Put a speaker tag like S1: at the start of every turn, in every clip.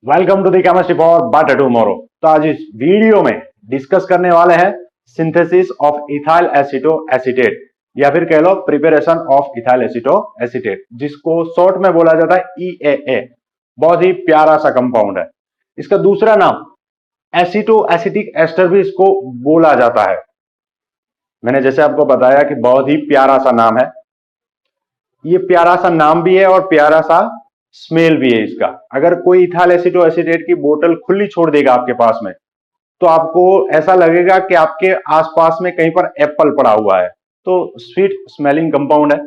S1: Welcome to the chemistry for better tomorrow. तो आज इस वीडियो में डिस्कस करने वाले हैं synthesis of ethyl aceto acetate या फिर कह लो preparation of ethyl aceto acetate, जिसको शॉर्ट में बोला जाता है EAA। बहुत ही प्यारा सा कंपाउंड है। इसका दूसरा नाम एसीटो एसिटिक एस्टर भी इसको बोला जाता है। मैंने जैसे आपको बताया कि बहुत ही प्यारा सा नाम है। ये प्यारा सा नाम भी है और प्यारा सा स्मेल भी है इसका। अगर कोई इथाइल एसीटो एसीटेट की बोतल खुली छोड़ देगा आपके पास में, तो आपको ऐसा लगेगा कि आपके आसपास में कहीं पर एप्पल पड़ा हुआ है। तो स्वीट स्मेलिंग कंपाउंड है।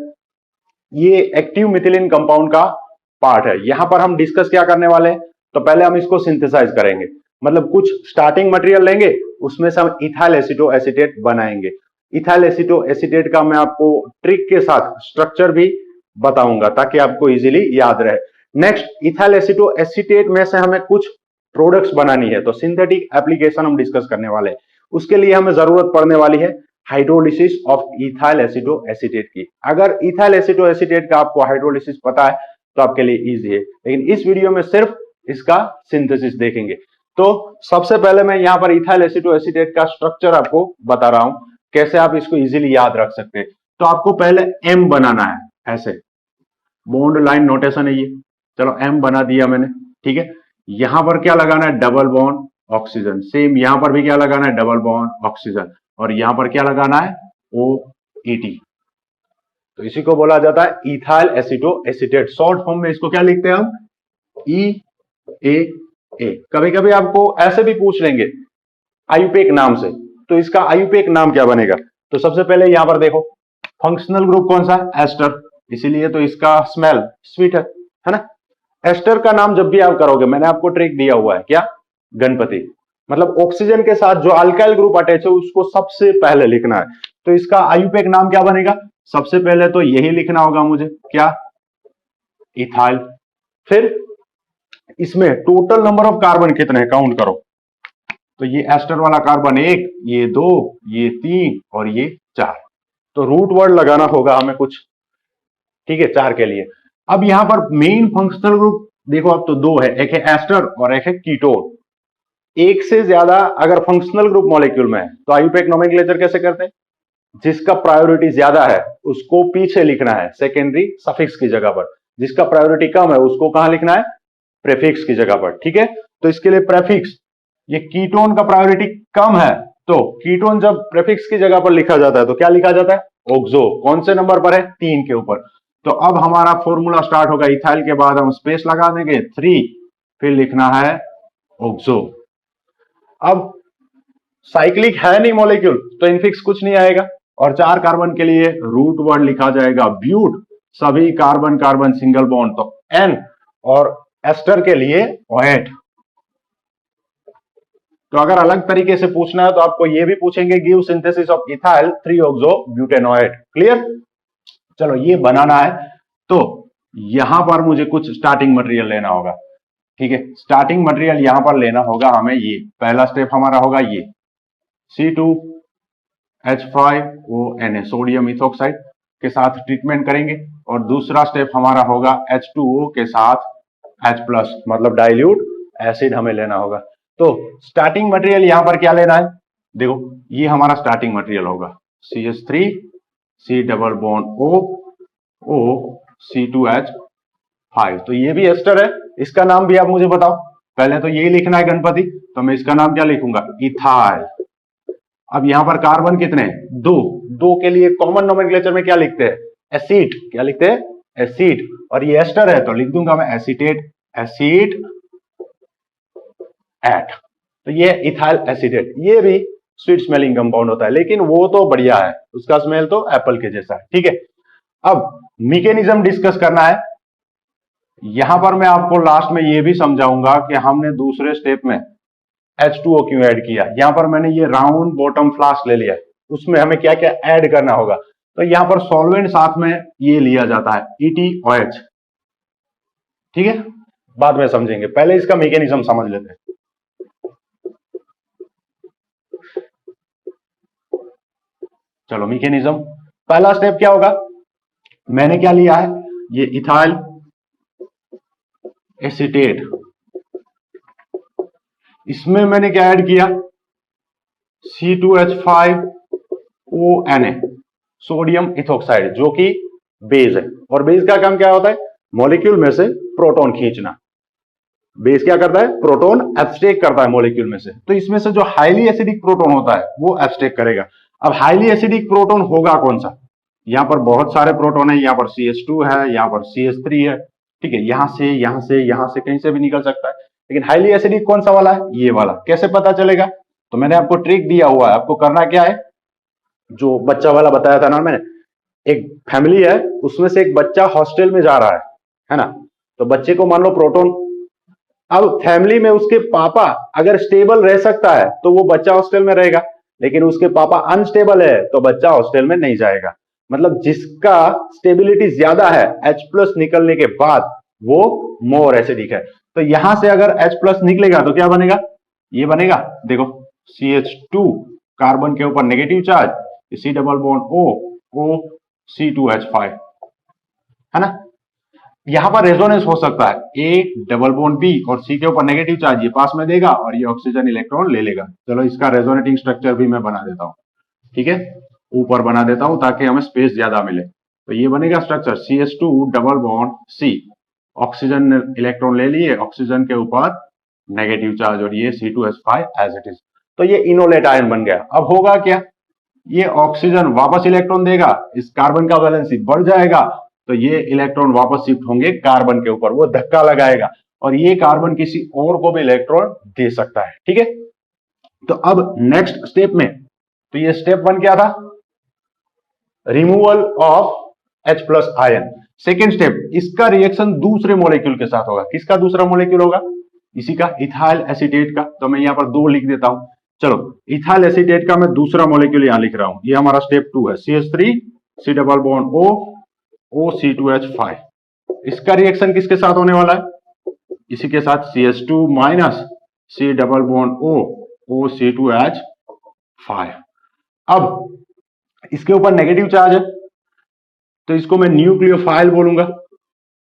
S1: ये एक्टिव मिथिलीन कंपाउंड का पार्ट है। यहां पर हम डिस्कस क्या करने वाले हैं, तो पहले हम इसको सिंथेसाइज करेंगे, मतलब कुछ स्टार्टिंग मटेरियल लेंगे, उसमें से हम इथाइल एसीटो एसीटेट बनाएंगे। इथाइल एसीटो एसीटेट का मैं आपको ट्रिक के साथ स्ट्रक्चर भी बताऊंगा ताकि आपको इजीली याद रहे। नेक्स्ट, इथाइल एसीटो एसीटेट में से हमें कुछ प्रोडक्ट्स बनानी है, तो सिंथेटिक एप्लीकेशन हम डिस्कस करने वाले हैं। उसके लिए हमें जरूरत पड़ने वाली है hydrolysis of ethyl aceto acetate की। अगर इथाइल एसीटो एसीटेट का आपको हाइड्रोलिसिस पता है तो आपके लिए इजी है, लेकिन इस वीडियो में सिर्फ इसका सिंथेसिस देखेंगे। तो सबसे पहले मैं यहां पर इथाइल एसीटो एसीटेट का स्ट्रक्चर आपको बता रहा हूं, कैसे आप इसको इजीली याद रख सकते हैं। तो आपको पहले एम बनाना है, ऐसे बॉन्ड लाइन नोटेशन है ये। चलो एम बना दिया मैंने, ठीक है। यहां पर क्या लगाना है, डबल बॉन्ड ऑक्सीजन। सेम यहां पर भी क्या लगाना है, डबल बॉन्ड ऑक्सीजन। और यहां पर क्या लगाना है, OET। तो इसी को बोला जाता है ethyl aceto acetate. Short form में इसको क्या लिखते हैं हम, EAA। कभी कभी आपको ऐसे भी पूछ लेंगे आयुपेक नाम से, तो इसका आयुपेक नाम क्या बनेगा। तो सबसे पहले यहां पर देखो, फंक्शनल ग्रुप कौन सा है, एस्टर, इसीलिए तो इसका स्मेल स्वीट है ना। एस्टर का नाम जब भी आप करोगे, मैंने आपको ट्रिक दिया हुआ है क्या, गणपति, मतलब ऑक्सीजन के साथ जो अल्काइल ग्रुप अटैच है उसको सबसे पहले लिखना है। तो इसका आयुपेक नाम क्या बनेगा, सबसे पहले तो यही लिखना होगा मुझे, क्या, इथाइल। फिर इसमें टोटल नंबर ऑफ कार्बन कितने हैं काउंट करो। तो ये एस्टर वाला कार्बन 1, ये 2, ये 3 और ये 4। तो रूट वर्ड लगाना होगा हमें कुछ, ठीक है, 4 के लिए। अब यहां पर मेन फंक्शनल ग्रुप देखो, अब तो 2 है, एक है एस्टर और एक है कीटोन। एक से ज्यादा अगर फंक्शनल ग्रुप मॉलिक्यूल में है तो आयुपेक नोमेनक्लेचर कैसे करते हैं, जिसका प्रायोरिटी ज्यादा है उसको पीछे लिखना है सेकेंडरी सफिक्स की जगह पर, जिसका प्रायोरिटी कम है उसको कहां लिखना है, प्रेफिक्स की जगह पर, ठीक है। तो इसके लिए प्रेफिक्स, ये कीटोन का प्रायोरिटी कम है, तो कीटोन जब प्रेफिक्स की जगह पर लिखा जाता है तो क्या लिखा जाता है, ऑक्सो। कौन से नंबर पर है, 3 के ऊपर। तो अब हमारा फॉर्मूला स्टार्ट होगा, इथाइल के बाद हम स्पेस लगा देंगे 3, फिर लिखना है ऑक्सो। अब साइक्लिक है नहीं मॉलिक्यूल, तो इनफिक्स कुछ नहीं आएगा। और 4 कार्बन के लिए रूट वर्ड लिखा जाएगा ब्यूट, सभी कार्बन कार्बन सिंगल बॉन्ड, तो N। और एस्टर के लिए OH। तो अगर अलग तरीके से पूछना है तो आपको ये भी पूछेंगे, give synthesis of ethyl three oxo butanoate. Clear. चलो ये बनाना है, तो यहां पर मुझे कुछ स्टार्टिंग मटेरियल लेना होगा, ठीक है। स्टार्टिंग मटेरियल यहां पर लेना होगा हमें, ये पहला स्टेप हमारा होगा, ये C2H5ONa सोडियम इथोक्साइड के साथ ट्रीटमेंट करेंगे। और दूसरा स्टेप हमारा होगा H2O के साथ H+, मतलब डाइल्यूट एसिड हमें लेना होगा। तो स्टार्टिंग मटेरियल यहां पर क्या लेना है, देखो ये हमारा स्टार्टिंग मटेरियल होगा, CH3 C double bond O C2H5। तो ये भी एस्टर है, इसका नाम भी आप मुझे बताओ। पहले तो यही लिखना है गणपति, तो मैं इसका नाम क्या लिखूंगा, इथाइल। अब यहां पर कार्बन कितने हैं, 2। 2 के लिए कॉमन नोमेनक्लेचर में क्या लिखते हैं, एसिड, क्या लिखते हैं, एसिड। और ये एस्टर है तो लिख दूंगा मैं एसीटेट, एसिड एट। तो ये इथाइल एसीटेट, ये भी स्वीट स्मेलिंग कंपाउंड होता है, लेकिन वो तो बढ़िया है, उसका स्मेल तो एप्पल के जैसा है, ठीक है। अब मैकेनिज्म डिस्कस करना है। यहां पर मैं आपको लास्ट में ये भी समझाऊंगा कि हमने दूसरे स्टेप में H2O क्यों ऐड किया। यहां पर मैंने ये राउंड बॉटम फ्लास्क ले लिया, उसमें हमें क्या क्या ऐड करना होगा। तो यहां पर सॉल्वेंट साथ में ये लिया जाता है ETOH, ठीक है, बाद में समझेंगे, पहले इसका मैकेनिज्म समझ लेते हैं। चलो मैकेनिज्म, पहला स्टेप क्या होगा, मैंने क्या लिया है, ये इथाइल एसीटेट इसमें मैंने क्या ऐड किया, C2H5ONA, सोडियम इथोक्साइड, जो कि बेस है। और बेस का काम क्या होता है, मॉलिक्यूल में से प्रोटॉन खींचना। बेस क्या करता है, प्रोटॉन एब्स्ट्रैक्ट करता है मॉलिक्यूल में से। तो इसमें से जो हाईली एसिडिक प्रोटॉन होता है वो एब्स्ट्रैक्ट करेगा। अब हाईली एसिडिक प्रोटॉन होगा कौन सा, यहां पर बहुत सारे प्रोटॉन है, यहां पर CH2 है, यहां पर CH3 है, ठीक है, यहां से यहां से यहां से कहीं से भी निकल सकता है। लेकिन हाईली एसिडिक कौन सा वाला है, ये वाला। कैसे पता चलेगा, तो मैंने आपको ट्रिक दिया हुआ है, आपको करना क्या है, जो बच्चा वाला बताया था ना मैंने, एक फैमिली है, उसमें से एक बच्चा हॉस्टल में जा रहा है ना। तो बच्चे को मान लो प्रोटॉन, अब फैमिली में उसके पापा अगर स्टेबल रह सकता है तो वो बच्चा हॉस्टल में रहेगा, लेकिन उसके पापा अनस्टेबल है तो बच्चा हॉस्टल में नहीं जाएगा। मतलब जिसका स्टेबिलिटी ज्यादा है H+ निकलने के बाद वो मोर एसिडिक है। तो यहां से अगर H+ निकलेगा तो क्या बनेगा, ये बनेगा, देखो CH2 कार्बन के ऊपर negative charge, C double bond O C2H5, है ना। यहां पर रेजोनेंस हो सकता है, ए डबल बॉन्ड बी और सी के ऊपर नेगेटिव चार्ज ये पास में देगा और ये ऑक्सीजन इलेक्ट्रॉन ले लेगा। चलो इसका रेजोनेटिंग स्ट्रक्चर भी मैं बना देता हूं, ठीक है, ऊपर बना देता हूं ताकि हमें स्पेस ज्यादा मिले। तो ये बनेगा structure CH2 double bond C, oxygen electron ले लिए, ऑक्सीजन के ऊपर नेगेटिव चार्ज और ये C2H5 एज इट इज। तो ये इनोलेट आयन बन गया। अब होगा क्या, ये ऑक्सीजन वापस इलेक्ट्रॉन देगा, इस कार्बन का वैलेंसी बढ़ जाएगा, तो ये इलेक्ट्रॉन वापस शिफ्ट होंगे कार्बन के ऊपर, वो धक्का लगाएगा और ये कार्बन किसी और को भी इलेक्ट्रॉन दे सकता है, ठीक है। तो अब नेक्स्ट स्टेप में, तो ये स्टेप 1 क्या था, removal of H+ ion. Second step, इसका रिएक्शन दूसरे मॉलिक्यूल के साथ होगा। किसका दूसरा मॉलिक्यूल होगा, इसी का, इथाइल एसीटेट का। तो मैं यहां पर 2 लिख देता हूं। चलो इथाइल एसीटेट का मैं दूसरा मॉलिक्यूल यहां लिख रहा हूं, ये हमारा स्टेप 2 है, CH3 C double bond O C2H5। इसका रिएक्शन किसके साथ होने वाला है, इसी के साथ, CH2 minus C double bond O C2H5। अब इसके ऊपर नेगेटिव चार्ज है तो इसको मैं न्यूक्लियोफाइल बोलूंगा,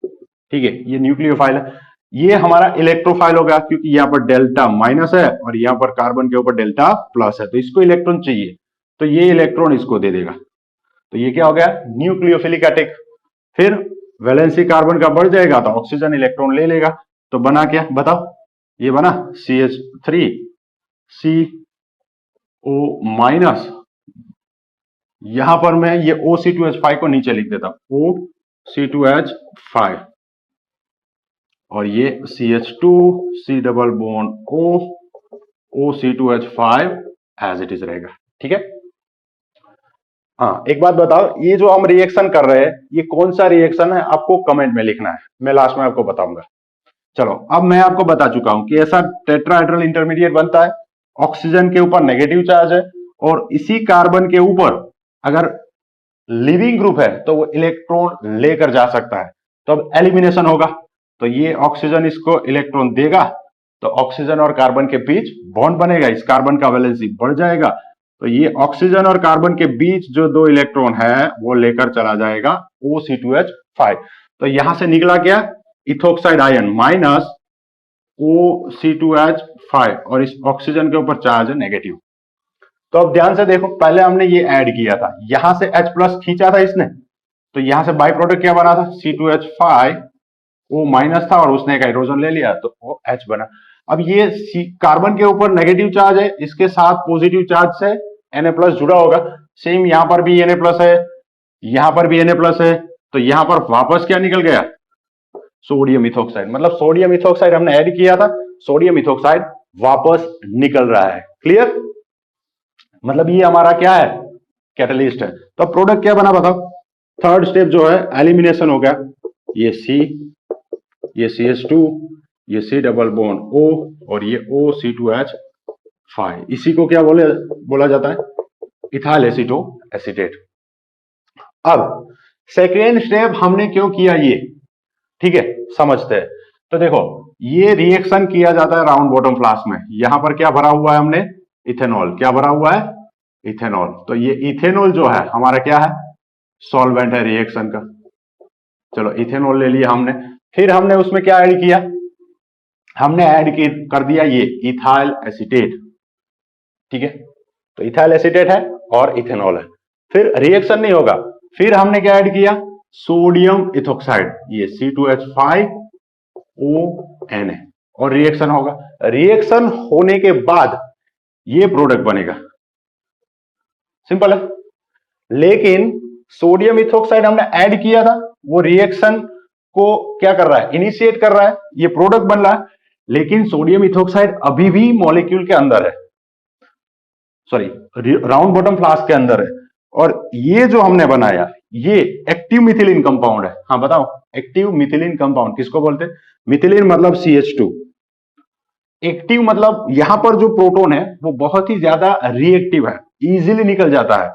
S1: ठीक है, ये न्यूक्लियोफाइल है। ये हमारा इलेक्ट्रोफाइल होगा क्योंकि यहां पर डेल्टा माइनस है और यहां पर कार्बन के ऊपर डेल्टा प्लस है, तो इसको इलेक्ट्रॉन चाहिए, तो ये इलेक्ट्रॉन इसको दे देगा। तो ये क्या हो गया, न्यूक्लियोफिलिक अटैक। फिर वैलेंसी कार्बन का बढ़ जाएगा तो ऑक्सीजन इलेक्ट्रॉन ले लेगा, तो बना क्या बताओ, ये बना CH3 CO माइनस, यहां पर मैं ये OC2H5 को नीचे लिख देता हूं, OC2H5 और ये CH2 C double bond O OC2H5 as it is रहेगा, ठीक है। हाँ एक बात बताओ, ये जो हम रिएक्शन कर रहे हैं ये कौन सा रिएक्शन है, आपको कमेंट में लिखना है, मैं लास्ट में आपको बताऊंगा। चलो अब मैं आपको बता चुका हूं कि ऐसा टेट्राहेड्रल इंटरमीडिएट बनता है, ऑक्सीजन के ऊपर नेगेटिव चार्ज है और इसी कार्बन के ऊपर अगर लिविंग ग्रुप है तो वो इलेक्ट्रॉन लेकर जा सकता है। तो अब एलिमिनेशन होगा, तो ये ऑक्सीजन इसको इलेक्ट्रॉन देगा, तो ऑक्सीजन और कार्बन के बीच बॉन्ड बनेगा, इस कार्बन का वैलेंसी बढ़ जाएगा, तो ये ऑक्सीजन और कार्बन के बीच जो 2 इलेक्ट्रॉन है वो लेकर चला जाएगा OC2H5। तो यहां से निकला क्या, इथोक्साइड आयन माइनस OC2H5 और इस ऑक्सीजन के ऊपर चार्ज है नेगेटिव। तो अब ध्यान से देखो, पहले हमने ये ऐड किया था, यहां से H+ खींचा था इसने, तो यहां से बाई प्रोडक्ट क्या बना था, C2H5 O माइनस था और उसने एक हाइड्रोजन ले लिया तो OH बना। अब ये कार्बन के ऊपर नेगेटिव चार्ज है, इसके साथ पॉजिटिव चार्ज से Na+ जुड़ा होगा, सेम यहां पर भी Na+ है, यहां पर भी Na+ है, तो यहां पर वापस क्या निकल गया, सोडियम इथोक्साइड। मतलब सोडियम इथोक्साइड हमने ऐड किया था, सोडियम इथोक्साइड वापस निकल रहा है, क्लियर। मतलब ये हमारा क्या है, कैटलिस्ट है। तो प्रोडक्ट क्या बना बताओ, थर्ड स्टेप जो है एलिमिनेशन हो गया, ये C, ये CH2, ये C डबल बॉन्ड O और ये OC2H5, इसी को क्या बोला जाता है, इथाइल एसीटो एसीटेट। अब सेकेंड स्टेप हमने क्यों किया ये, ठीक है, समझते हैं। तो देखो ये रिएक्शन किया जाता है राउंड बॉटम फ्लास्क में, यहां पर क्या भरा हुआ है हमने, इथेनॉल। क्या भरा हुआ है, इथेनॉल। तो ये इथेनॉल जो है हमारा क्या है, सॉल्वेंट है रिएक्शन का। चलो इथेनॉल ले लिया हमने, फिर हमने उसमें क्या ऐड किया, हमने ऐड कर दिया ये इथाइल एसीटेट, ठीक है। तो इथाइल एसीटेट है और इथेनॉल है, फिर रिएक्शन नहीं होगा। फिर हमने क्या ऐड किया, सोडियम इथोक्साइड, ये C2H5ONA, और रिएक्शन होगा। रिएक्शन होने के बाद ये प्रोडक्ट बनेगा, सिंपल है। लेकिन सोडियम इथोक्साइड हमने ऐड किया था, वो रिएक्शन को क्या कर रहा है, इनिशिएट कर रहा है, ये प्रोडक्ट बन रहा है। लेकिन सोडियम इथोक्साइड अभी भी मॉलिक्यूल के अंदर है, सॉरी राउंड बॉटम फ्लास्क के अंदर है। और ये जो हमने बनाया ये एक्टिव मिथिलीन कंपाउंड है। हाँ बताओ, एक्टिव मिथिलीन कंपाउंड किसको बोलते हैं? मिथिलीन मतलब CH2, एक्टिव मतलब यहां पर जो प्रोटॉन है वो बहुत ही ज्यादा रिएक्टिव है, इजीली निकल जाता है।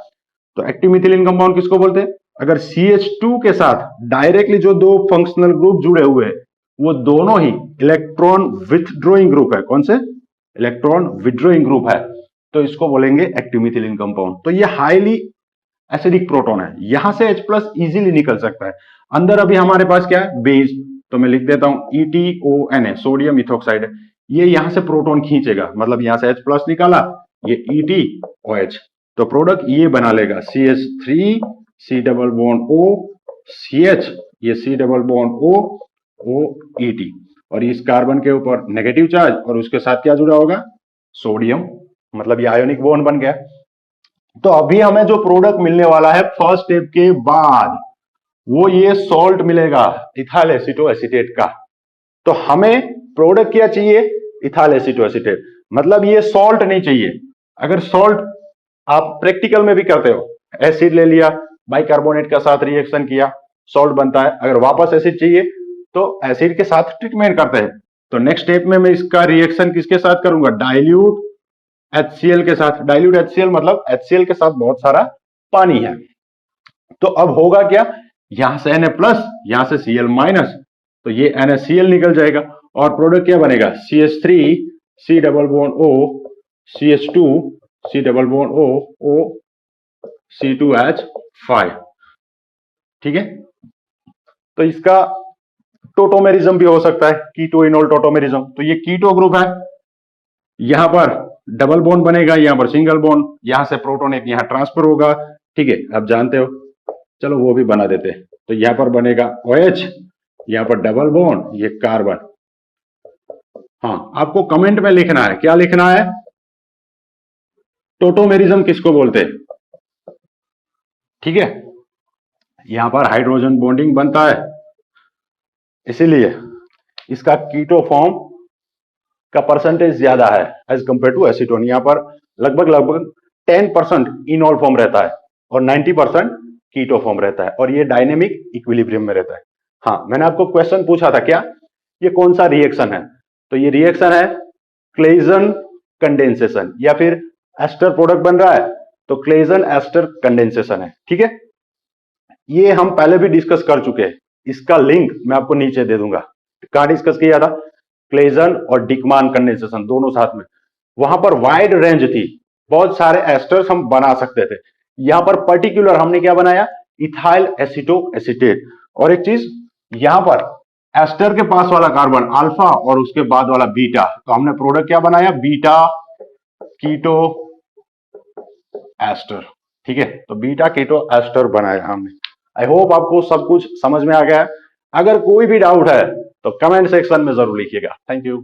S1: तो एक्टिव मिथिलीन कंपाउंड किसको बोलते हैं? अगर CH2 के साथ डायरेक्टली जो दो फंक्शनल ग्रुप जुड़े हुए हैं वो दोनों ही इलेक्ट्रॉन विथड्रॉइंग ग्रुप है। कौन से? इलेक्ट्रॉन विथड्रॉइंग ग्रुप है, तो इसको बोलेंगे एक्टिव मिथिलीन कंपाउंड। तो ये हाईली एसिडिक प्रोटॉन है, यहां से H+ इजीली निकल सकता है। अंदर अभी हमारे पास क्या है, बेस, तो मैं लिख देता हूं ETONA, सोडियम इथोक्साइड है। ये यहां से प्रोटॉन खींचेगा, मतलब यहां से H+ निकाला, ये ETOH, तो प्रोडक्ट ये बना लेगा CH3 C double bond O CH, ये C double bond O OET, और इस कार्बन के ऊपर नेगेटिव चार्ज और उसके साथ क्या जुड़ा होगा, सोडियम, मतलब ये आयोनिक बॉन्ड बन गया। तो अभी हमें जो प्रोडक्ट मिलने वाला है फर्स्ट स्टेप के बाद, वो ये सॉल्ट मिलेगा इथाइल एसीटोएसीटेट का। तो हमें प्रोडक्ट क्या चाहिए, इथाइल एसीटोएसीटेट, मतलब ये सॉल्ट नहीं चाहिए। अगर सॉल्ट आप प्रैक्टिकल में भी करते हो, एसिड ले लिया, बाइकार्बोनेट का साथ रिएक्शन किया, सॉल्ट बनता है। अगर वापस एसिड चाहिए तो एसिड के साथ ट्रीटमेंट करते हैं। तो नेक्स्ट स्टेप में मैं इसका रिएक्शन किसके साथ करूंगा, डाइल्यूट HCl के साथ। डाइल्यूट HCl मतलब HCl के साथ बहुत सारा पानी है। तो अब होगा क्या, यहां से Na+, यहां से Cl-, तो ये NaCl निकल जाएगा और प्रोडक्ट क्या बनेगा, CH3 C double bond O CH2 C double bond O O C2H5, ठीक है। तो इसका टोटोमेरिज्म भी हो सकता है, कीटो इनोल टोटोमेरिज्म। तो ये कीटो ग्रुप है, यहां पर डबल बॉन्ड बनेगा, यहां पर सिंगल बॉन्ड, यहां से प्रोटॉन एक यहां ट्रांसफर होगा, ठीक है, आप जानते हो, चलो वो भी बना देते हैं। तो यहां पर बनेगा OH, यहां पर डबल बॉन्ड, ये कार्बन। हाँ, आपको कमेंट में लिखना है, क्या लिखना है, टोटोमेरिज्म किसको बोलते हैं, ठीक है। यहां पर हाइड्रोजन बॉन्डिंग बनता है, इसीलिए इसका कीटो फॉर्म का परसेंटेज ज्यादा है एज कंपेयर टू एसीटोन। यहां पर लगभग 10% इनॉल फॉर्म रहता है और 90% कीटो फॉर्म रहता है, और ये डायनेमिक इक्विलिब्रियम में रहता है। हाँ, मैंने आपको क्वेश्चन पूछा था, क्या ये कौन सा रिएक्शन है, तो ये रिएक्शन है क्लेजन कंडेंसेशन, या फिर एस्टर प्रोडक्ट बन रहा है तो क्लेजन एस्टर कंडेंसेशन है, ठीक है। ये हम पहले भी डिस्कस कर चुके हैं, इसका लिंक मैं आपको नीचे दे दूंगा। कहां डिस्कस किया था, क्लेजन और डिकमान कंडेंसेशन दोनों साथ में। वहां पर वाइड रेंज थी, बहुत सारे एस्टर्स हम बना सकते थे। यहां पर पर्टिकुलर हमने क्या बनाया, इथाइल एसीटोएसीटेट। और एक चीज, यहां पर एस्टर के पास वाला कार्बन अल्फा और उसके बाद वाला बीटा, तो हमने प्रोडक्ट क्या बनाया, बीटा कीटो एस्टर, ठीक है। तो बीटा कीटो एस्टर बनाया हमने। आई होप आपको सब कुछ समझ में आ गया है। अगर कोई भी डाउट है तो कमेंट सेक्शन में जरूर लिखिएगा। Thank you.